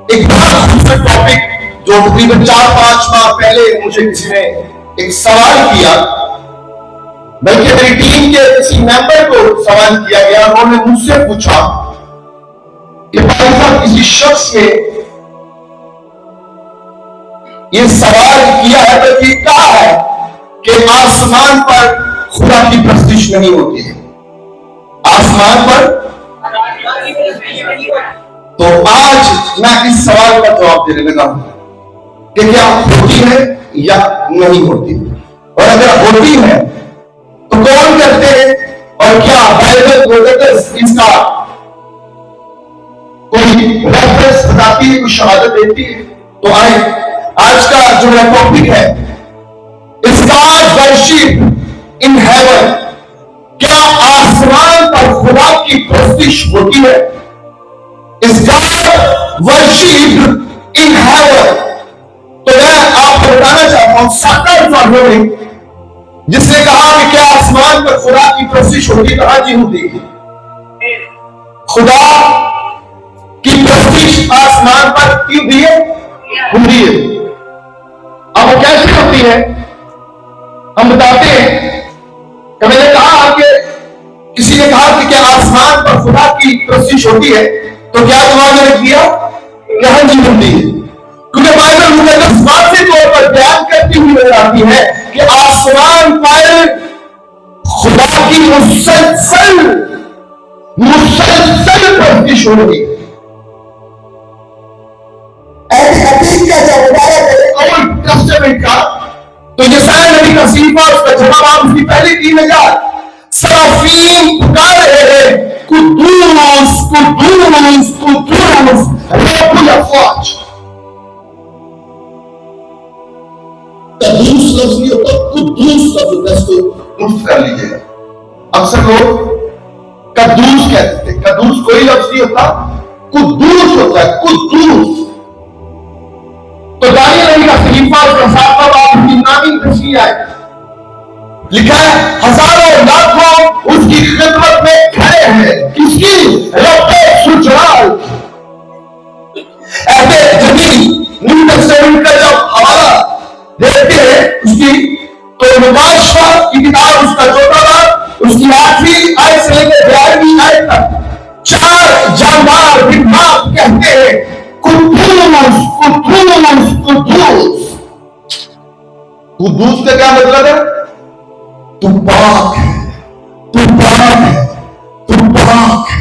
एक बड़ा खूबसूरत टॉपिक जो तकरीबन 4-5 माह पहले मुझे किसी ने एक सवाल किया, बल्कि मेरी टीम के किसी मेंबर को सवाल किया गया। उन्होंने मुझसे पूछा कि भाई साहब, किसी शख्स ने ये सवाल किया है, बल्कि कहा है कि आसमान पर खुदा की प्रस्तिश नहीं होती है। आसमान पर तो आज मैं इस सवाल का जवाब देने लगा हूं कि क्या होती है या नहीं होती, और अगर होती है तो कौन करते हैं, और क्या बाइबल इसका कोई रेफरेंस बताती है, कोई शहादत देती है। तो आए, आज का जो टॉपिक है, is God worship in heaven. क्या आसमान पर खुदा की प्रस्तिश होती है? Is God worship in heaven. तो मैं आपको बताना चाहता हूं, साकार ने जिसने कहा कि क्या आसमान पर खुदा की प्रस्तिश होती, कहां जी होती है? खुदा की प्रस्तिश आसमान पर क्यों होती है? अब वो कैसे होती है हम बताते हैं। कि मैंने कहा कि किसी ने कहा कि क्या आसमान पर खुदा की प्रस्तिश होती है, तो क्या जवाब मैंने दिया? यहां जी होती है, क्योंकि बाइबल मुकद्दस वाज़ेह तौर पर बयान करती हुई नजर आती है कि आसमान पर खुदा की मुसलसल प्रस्तिश हो रही है। का जब मुबारक है ओल्ड टेस्टामेंट का, तो यशायाह नबी का सीफा, उसका जवाब आप उसकी पहली 3000 सराफीम पुकार रहे हैं, कुद्दूस कुद्दूस कुद्दूस रब्बुल अफ़वाज। कद्दूस लफ्ज़ नहीं होता, कुद्दूस लफ्ज़ है, इसको मुफ्त कर लीजिएगा। अक्सर लोग कद्दूस कहते थे, कद्दूस कोई लफ्ज़ नहीं होता, कुद्दूस होता है, कुद्दूस। तो दानियल नबी का सहीफा, उसका 7वां बाब, उसकी नामी तशरीह है, लिखा है हजारों लाखों उसकी खिदमत में खड़े हैं। किसकी? रब्बे सुजलाल। ऐसे जमीन न्यू टेस्टामेंट का जब हवाला देखते हैं उसकी, तो मुबाशरा की किताब, उसका 14वां बाब, उसकी 8वीं आयत से लेकर 11वीं आयत तक 4 जानदार विभाग कहते हैं कुद्दूस कुद्दूस कुद्दूस। कुद्दूस का क्या मतलब है? तू पाक है, तू पाक है, तू पाक है।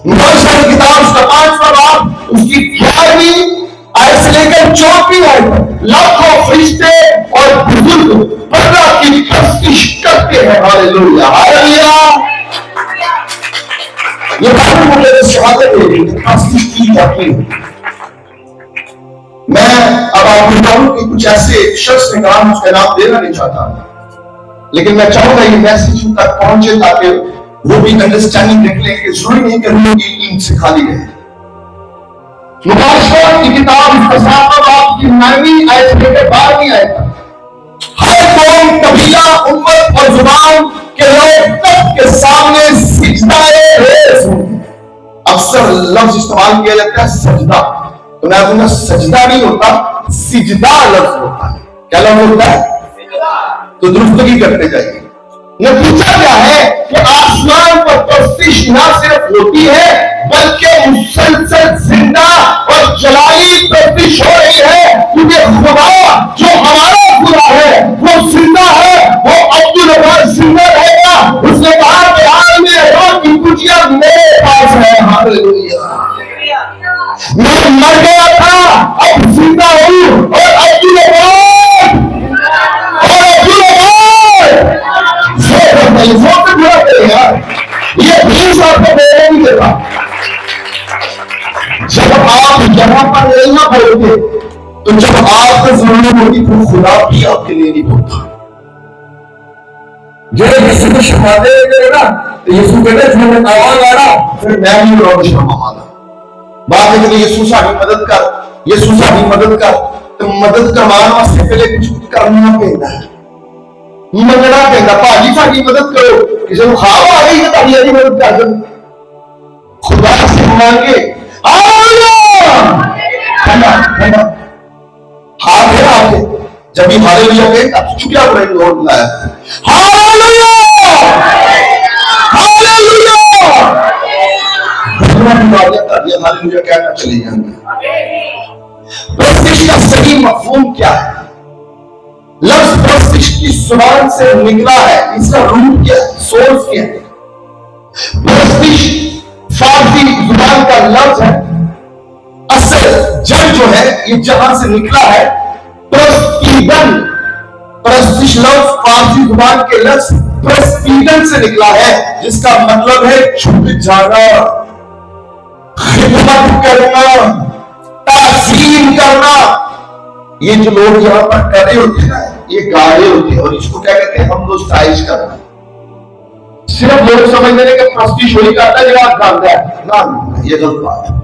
मुबाशरा की किताब, उसका 5वां बाब, उसकी 11वीं आयत से लेकर 14वीं आयत तक लाखों फरिश्ते और बुजुर्ग खुदा की प्रस्तिश करते हैं। Hallelujah hallelujah. ये बाइबल मुकद्दस शहादत है, प्रस्तिश की जाती है। मैं अब आपको बताऊं कि कुछ ऐसे शख्स ने कहा, उसका नाम देना नहीं चाहता, लेकिन मैं चाहूंगा ये मैसेज उन तक पहुंचे ताकि वो भी अंडरस्टैंडिंग देख लें कि जरूरी नहीं कि लोग इन से खाली रहे। मुबाशरा की किताब, उसका 7वां बाब, की 9वीं आयत से लेकर 12वीं आयत तक हर कौम, कबीला, उम्मत और जुबान के लोग तख्त के सामने सिजदाए रेज़ होंगे। अक्सर लफ्ज इस्तेमाल किया जाता है सजदा, तो मैं कहूंगा सजदा नहीं होता, सिजदा लफ्ज होता है। क्या लफ्ज होता है? तो दुरुस्तगी करते जाइए। नतीजा क्या है कि आसमान पर प्रस्तिश ना सिर्फ होती है, बल्कि मुसलसल जिंदा और जलाली प्रस्तिश हो रही है, क्योंकि खुदा जो हमारा खुदा है वो जिंदा है, वो अब्दुल रब्बान जिंदा रहेगा। उसने कहा कि आज में की कुटिया मेरे पास है। हालेलुया। मैं मर गया था, अब जिंदा हूं, और अब्दुल रब्बान यार, ये भूस आपको बोलने नहीं देता। जब आप यहाँ पर नहीं ना बोलते, तो जब आपको जरूरत होती तो खुदा भी आपके लिए नहीं बोलता। जो यीशु को शहादत देते ना, तो यीशु कहते थे मैं आवाज आ रहा, फिर मैं भी रोड शर्मा माना। बात है कि यीशु साडी मदद कर, यीशु साडी मदद कर, तो मदद करवाने वास्ते पहले कुछ करना पैदा है, मंगना पैदा। भाजी साडी मदद करो, किसी को खाओ आ गई तो ताड़ी मदद कर दो। खुदा मांगे। हाथ है आपके, जब भी हालेलुया कहे आप चुप क्या करेंगे? लॉर्ड बुलाया, हालेलुया हालेलुया, हालेलुया कहना चले जाएंगे। प्रेस्टीज का सही मफहूम क्या है? लफ्ज प्रेस्टीज की जुबान से निकला है, इसका रूट क्या है, सोर्स क्या है? प्रेस्टीज फारसी जुबान का लफ्ज है। असल जड़ जो है ये जहां से निकला है प्रस्तीदन। प्रेस्टीज लफ्ज फारसी जुबान के लफ्ज प्रस्तीदन से निकला है, जिसका मतलब है झुक जाना, खिदमत करना, ताज़ीम करना। ये जो लोग यहां पर कर रहे होते हैं ना, ये गा रहे होते हैं, और इसको क्या कहते हैं? हम लोग स्टाइज करना। सिर्फ लोग समझते हैं कि प्रेस्टीज वही करता है जब आप गाता है ना, ये गलत बात है।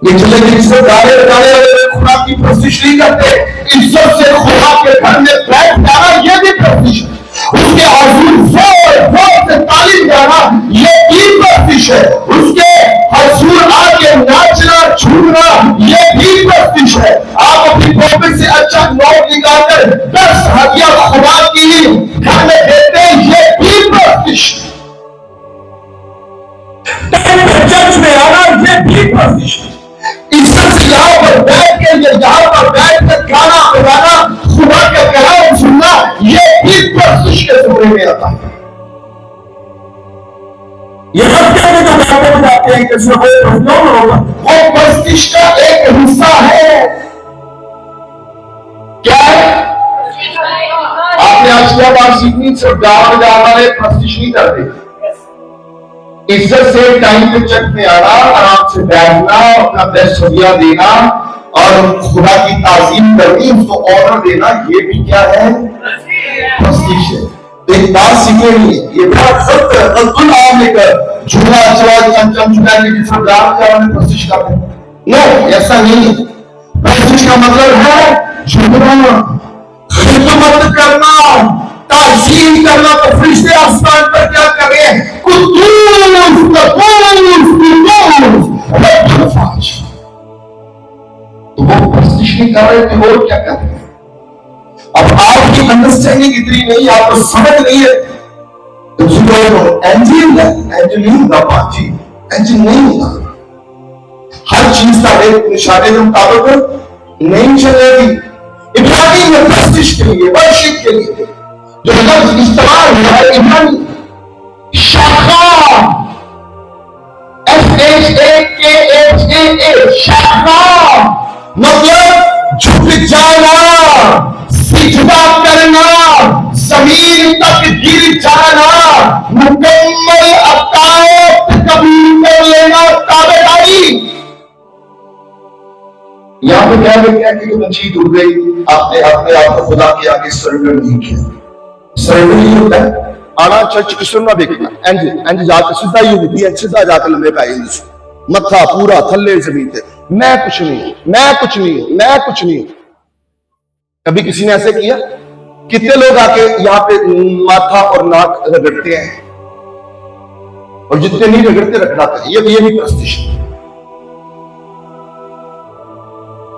ये चले जिससे गाने लगाने वाले खुदा की प्रेस्टीज नहीं करते। इज्जत से खुदा के घर में बैठ जाना ये भी प्रेस्टीज है। उसके हुजूर जोर से ताली बजाना ये भी प्रेस्टीज है। उसके हुजूर आके नाचना झूमना ये भी प्रेस्टीज है। आप अपनी पॉकेट से अच्छा नोट निकालकर 10,000 खुदा की घर में देते हैं, ये भी प्रेस्टीज है। चर्च में आना ये भी प्रेस्टीज है। इज्जत से यहाँ पर बैठ के, यहाँ पर बैठ कर गाना बजाना, खुदा का कलाम सुनना, ये भी प्रेस्टीज के जुमरे में आता है। ये सब क्या जो गाते बजाते हैं किसी को होगा, वो प्रेस्टीज का एक हिस्सा है। क्या है? आपने आज क्या बात सीखनी? सिर्फ गाना बजाना वाले प्रेस्टीज नहीं करते। इज्जत से टाइम पे चेक में आना, आराम से बैठना, अपना बेस्ट हदिया देना और खुदा की ताज़ीम करनी, उसको ऑर्डर देना, ये भी क्या है? प्रेस्टीज है। तो एक बात सीखेंगे, ये बात सब आम लेकर झूला चला चमचुला के जिस प्रेस्टीज करते हैं। नो, ऐसा नहीं है। प्रेस्टीज का मतलब है झुकना, खिदमत करना, ताज़ीम करना। तो फरिश्ते आसमान पर क्या कर रहे हैं? तो वो प्रेस्टीज नहीं कर रहे थे, और क्या कर रहे हैं? अब आपकी अंडरस्टैंडिंग इतनी नहीं, आपको समझ नहीं है तो एंजिन नहीं होगा, बाजी एंजिन नहीं होगा। हर चीज का एक निशाने के मुताबिक नहीं चलेगी। इब्राहिम में प्रेस्टीज के लिए, वर्शिप के लिए जो लफ्ज इस्तेमाल हुआ है, इब्राहिम शाखा, SHAKHAA, शाखा मतलब झुक जाना, सिजदा करना, जमीन तक गिर जाना, मुकम्मल अताअत कबूल कर लेना, ताबेदारी। यहां पे क्या लिखा है कि मस्जिद उड़ गई, आपने अपने आप को खुदा के आगे सरेंडर नहीं किया। सरेंडर नहीं होता है आना चर्च की सुनना देखना, एंज जाके सीधा ही होती है, सीधा जाकर लंबे पाए मत्था पूरा थल्ले जमीन पे, मैं कुछ नहीं, मैं कुछ नहीं, मैं कुछ नहीं। कभी किसी ने ऐसे किया? कितने लोग आके यहाँ पे माथा और नाक रगड़ते हैं, और जितने नहीं रगड़ते रगड़ाते हैं। ये भी प्रेस्टीज है।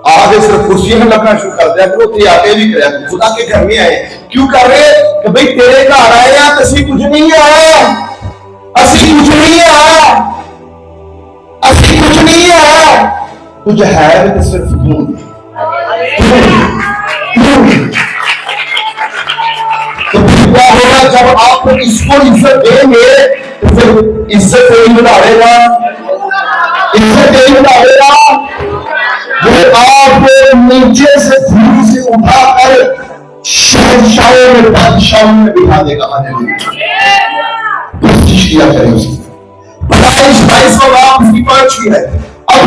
आगे सिर्फ कुर्सियों में लगना शुरू कर दिया करो, तो आगे भी कराया। खुदा के घर में आए क्यों कर रहे कि भाई तेरे घर आए या असी कुछ नहीं आया, असी कुछ नहीं आया, असी कुछ नहीं आया। तुझे है तो सिर्फ तो क्या होगा जब आप इसको इज्जत देंगे तो फिर इज्जत नहीं बढ़ाएगा, इज्जत नहीं बढ़ाएगा। वो आपको नीचे से धूल से उठाकर शहंशाहों में, बादशाहों में बिठा देगा। कोशिश किया करें उसकी 22वां बाब उसकी 5वीं है। अब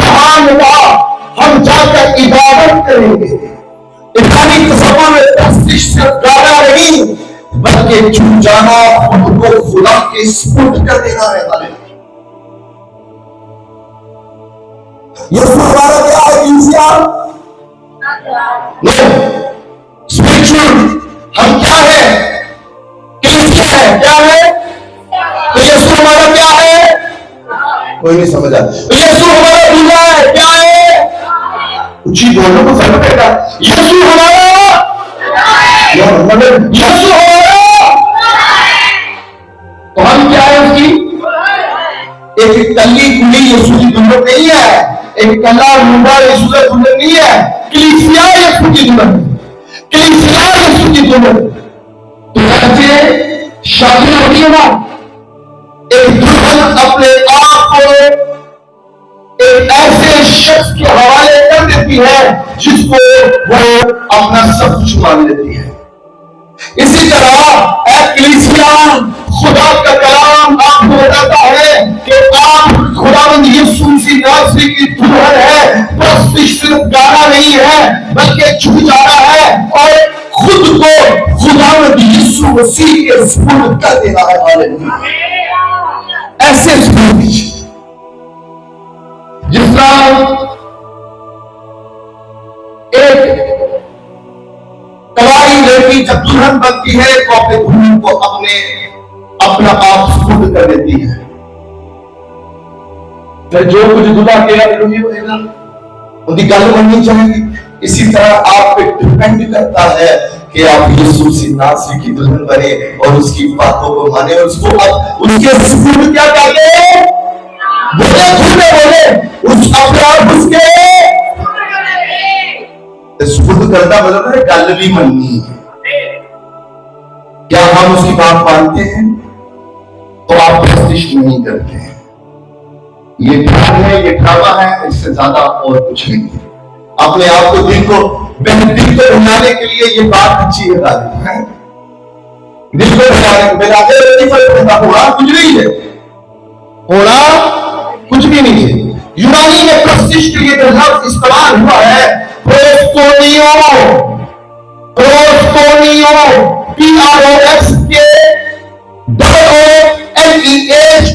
हम जाकर इबादत करेंगे। इब्रानी तस्वीर में प्रेस्टीज से ज्यादा नहीं, बल्कि झुक जाना, खुद को खुदा के सुपुर्द कर देना है। यीशु हमारा क्या है? स्पिरिचुअल हम क्या है? क्रिश्चियन है। क्या है? तो यीशु हमारा क्या है? कोई नहीं समझा। यीशु हमारा दूल्हा है, क्या है? ऊंची बोलो तो समझ बेटा, यीशु हमारा, यीशु हमारा, तो हम क्या है उसकी? एक कल्ली कुली यीशु की दुल्हन नहीं है, एक कल्ला मुंडा यीशु का दुल्हन नहीं है, कलीसिया यीशु की दुल्हन, कलीसिया यीशु की दुल्हन। तो बच्चे शादी होती है ना, एक दुल्हन अपने आप को एक ऐसे शख्स के हवाले कर देती है जिसको वो अपना सब कुछ मान लेती है। इसी तरह कलीसिया, खुदा का कलाम आपको बताता है कि आप खुदावंद यीशु मसीह नासरी की दुल्हन है। बस सिर्फ गाना नहीं है बल्कि झुक जाना है और खुद को खुदावंद यीशु मसीह के सुपुर्द कर देना है। हालेलुया। ऐसे जिस तरह एक कवारी लड़की जब दुल्हन बनती है तो अपने दुल्हन को अपना आप सुपुर्द कर देती है। फिर जो कुछ दूल्हा के उनकी गल बननी चाहिए। इसी तरह आप पे डिपेंड करता है कि आप यीशु मसीह नासरी की दुल्हन बने और उसकी बातों को माने और उसको उसके सुपुर्द क्या कहते हैं? बोले उस अपने आप उसके सुपुर्द करता मतलब है गल भी मननी है। क्या हम उसकी बात मानते हैं? तो आप प्रतिष्ठ नहीं करते हैं। ये ध्यान है, ये ड्रामा है, इससे ज्यादा और कुछ नहीं है। अपने आप को दिल को बेहतरीन को बनाने के लिए ये बात अच्छी है। दिल को बनाने मेरा होना कुछ नहीं है, होना कुछ भी नहीं है। यूनानी में प्रतिष्ठ के लिए लफ्ज इस्तेमाल हुआ है प्रोस्टोनियो, प्रोस्टोनियो, PROS के DOLEHOS,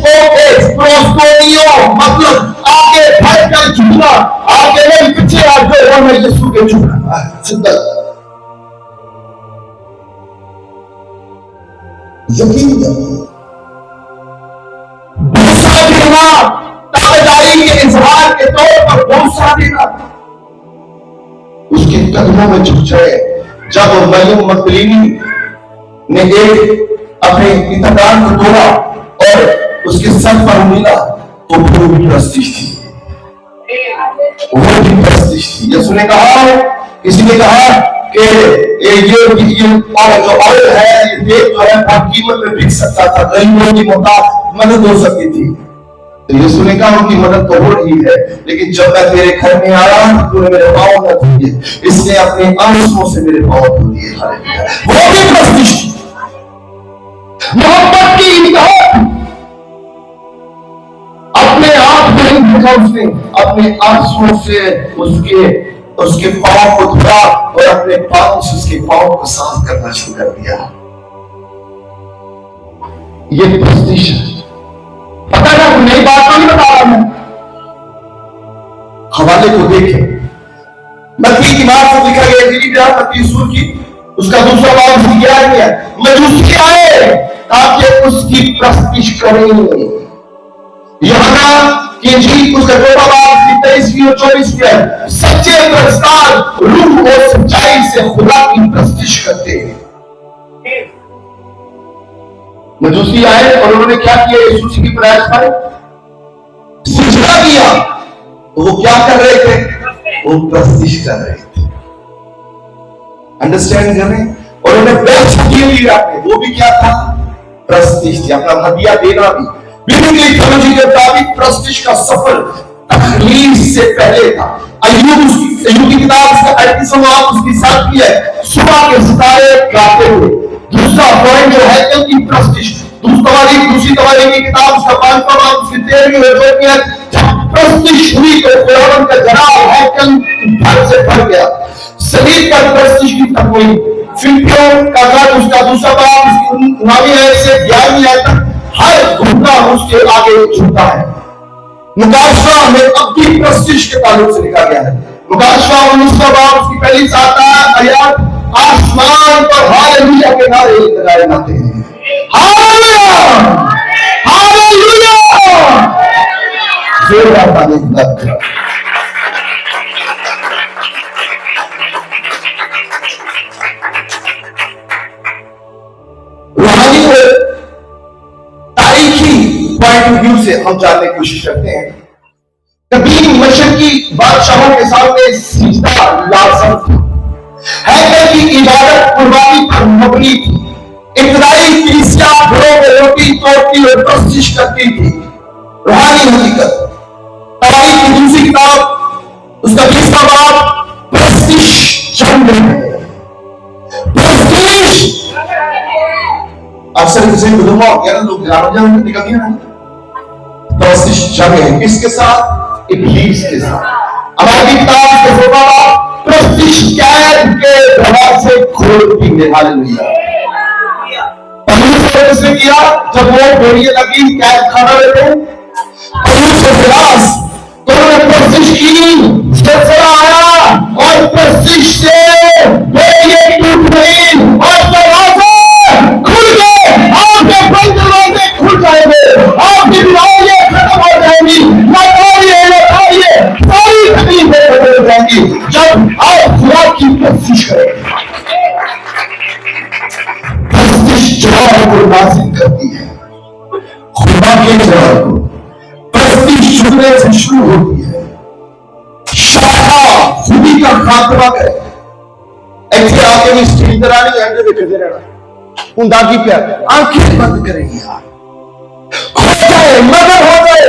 प्रोस्टोनियो मतलब आगे बढ़कर झुकना, आगे नहीं पीछे आगे और मैं यीशु के झुकना। सिद्ध यकीन भरोसा देना, ताबेदारी के इजहार के तौर पर भरोसा देना, उसके कदमों में झुक जाए। जब मरियम मगदलीनी ने एक अपने इंतजार को तोड़ा और उसके सर पर मिला तो वो भी प्रस्तिश थी, वो भी प्रस्तिश थी। यीशु ने कहा, किसी ने कहा कि ये जो ऑयल है, ये तेल जो है बहुत कीमत में बिक सकता था, गरीबों की मदद हो सकती थी। तो यीशु ने कहा उनकी मदद तो हो रही है, लेकिन जब मैं तेरे घर में आया तो तूने मेरे पाँव न धोए, इसने अपने आंसुओं से मेरे पाँव धो दिए। वो भी प्रस्तिश थी, मोहब्बत की इंतहा। अपने आप को नहीं देखा उसने, अपने आंसुओं से उसके पाँव को धोया और अपने पाँव से उसके पाँव को साफ करना शुरू कर दिया। ये प्रस्तिश है। पता ना, नई बात नहीं बता रहा मैं, हवाले को देखे। मत्ती की बात से लिखा गया मत्ती सूर की उसका दूसरा बाब 11 में मजूसी आए ताकि उसकी प्रस्तिश करें। यूहन्ना की इंजील उसका चौथा बाब 23 और 24 में सच्चे प्रस्ताव रूह और सच्चाई से खुदा की प्रस्तिश करते हैं। मजूसी आए और उन्होंने क्या किया? यीशु की पैदाइश पर सिजदा किया। तो वो क्या कर रहे थे? वो प्रस्तिश कर रहे थे। अंडरस्टैंड कर रहे हैं? और उन्होंने बेस्ट किए आपने, वो भी क्या था? प्रस्तिश थी, अपना हदिया देना भी। बिल्कुल थ्योलॉजी के मुताबिक प्रस्तिश का सफर तखलीक से पहले था। अय्यूब की किताब उसका 38वां उसकी साथ की है, सुबह के सितारे गाते हुए। दूसरा पॉइंट जो है कि प्रस्तिश, दूसरी तवारीख की किताब उसका 5वां बाब उसकी 13वीं में जब प्रस्तिश हुई तो खुदावंद का जलाल हैकल भर से भर गया। सलीब पर प्रस्तिश की तकमील, फिलिपियों का घर उसका दूसरा बाब उसकी 9वीं आयत से 11वीं आयत तक हर घुटना उसके आगे झुकता है। मुकाशवा में अब भी प्रस्तिश के ताल्लुक से लिखा गया है। मुकाशवा 19वां बाब उसकी पहली 7 आयत आसमान पर हालेलुया के नारे लगाए जाते हैं। हालेलुया, हालेलुया, जोरदार ताली बजाते हैं। रूहानी और तारीखी पॉइंट ऑफ व्यू से हम जानने की कोशिश करते हैं। कभी मशरकी बादशाहों के सामने सिजदा लाज़िम था। हैकल की इबादत कुर्बानी पर मबनी थी। इब्तिदाई कलीसिया घरों में रोटी तोड़ती और प्रस्तिश करती थी। रूहानी हकीकत तारीख की दूसरी किताब उसका 20वां बाब प्रस्तिश जंग है। प्रस्तिश अक्सर किसी को दुआ हो गया ना, लोग जान निकल गया ना। प्रस्तिश जंग है किसके साथ? इब्लीस के साथ। हमारी किताब के 16वां बाब प्रस्तिश कैद के दरवाजे खोलती है। हालेलुया। पौलुस ने इसने किया जब वो गोलियां लगी कैद खाना में थे। पौलुस और सिलास दोनों ने प्रस्तिश की, सिलसिला आया और प्रस्तिश से गोलियां टूट गई और दरवाजे खुल गए। आपके बंद दरवाजे खुल जाएंगे, आपकी बीमारियां खत्म हो जाएंगी, सारी तकलीफें खत्म हो जाएंगी जब आप खुदा की प्रस्तिश करें। जवाब को नाज़िल करती है, खुदा के जवाब को। प्रस्तिश जुमले से शुरू होती है, शाखा खुदी का खात्मा करे। ऐसे आके भी स्टील दरानी है जो कहते रहना उन दागी पे आंखें बंद करेंगे यार, खो जाए, मगर हो जाए,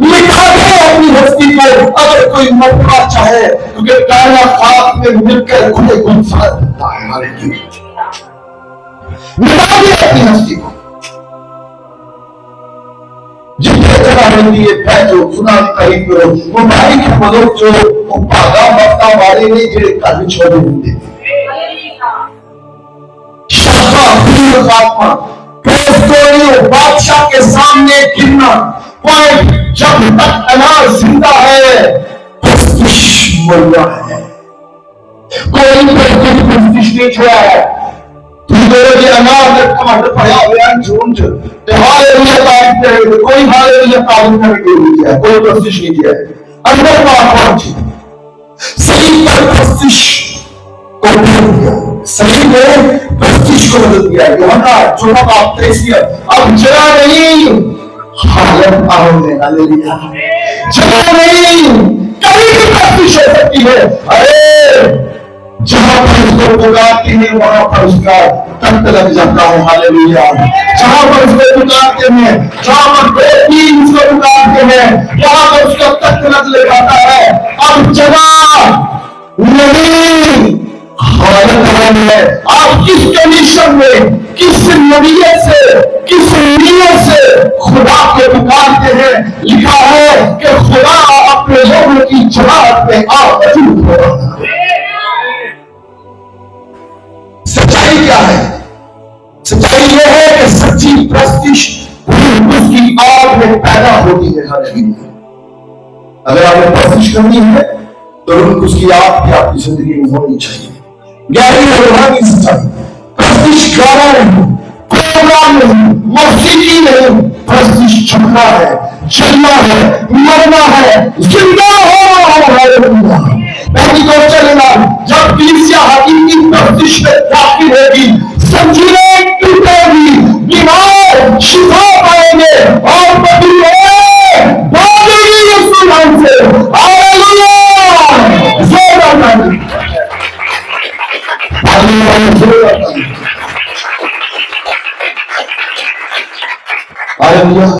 मिटा दे अपनी हस्ती को। अगर कोई मरना चाहे क्योंकि काला खाक में मिलकर खुदे गुलजार होता है। हालेलुया। मिटा दे अपनी हस्ती को। जितने जगह मिलती है बैठो, खुदा की तारीफ करो। वो भाई के मदद जो भागा मफ्ता वाले ने जो कल छोड़े होते शाखा खुद खात्मा बादशाह के सामने गिरना। पॉइंट जब तक अनाज जिंदा है प्रस्तिश मरना है। कोई प्रस्तिश नहीं छोड़ा है। ये अनाज टमाटर पड़ा हुआ है जून हालेलुया तारीफ करेंगे, कोई हालेलुया तारीफ करके नहीं किया, कोई प्रस्तिश नहीं किया। अंदर बात सही पर प्रस्तिश को बदल दिया, सही में प्रस्तिश को बदल दिया। यूहन्ना 14:23 अब जरा नहीं हालत आओगे। हालेलुया। जरा नहीं कभी भी प्रस्तिश हो सकती है। अरे जहां पर उसको पुकारते हैं वहां पर उसका तख्त लग जाता है। हालेलुया। जहां पर उसको पुकारते हैं, जहां पर बेटी उसको पुकारते हैं वहां पर उसका तख्त लग जाता है। अब जगह नहीं हालत है। आप किस कंडीशन में, किस नबीयत से, किस नीयत से खुदा को पुकारते हैं? लिखा है कि खुदा अपने लोगों की जमात में आप मौजूद हो रहा है। सच्चाई क्या है? सच्चाई यह है कि सच्ची प्रस्तिश उसकी आग में पैदा होती है। अगर आपने प्रस्तिश करनी है तो उसकी आग भी आपकी जिंदगी में होनी चाहिए। गहरी और रूहानी सच्चाई। प्रस्तिश गाना नहीं, प्रोग्राम नहीं, मौसीकी नहीं। प्रस्तिश झुकना है, चलना है, मरना है, जिंदा होना है। चलेगा जब कलीसिया हकीकी प्रस्तिश में दाखिल होगी, जंजीरें टूटेगी, बीमार शिफा पाएंगे और भागेगी यीशु नाम से। हालेलुया। जोरदार हालेलुया।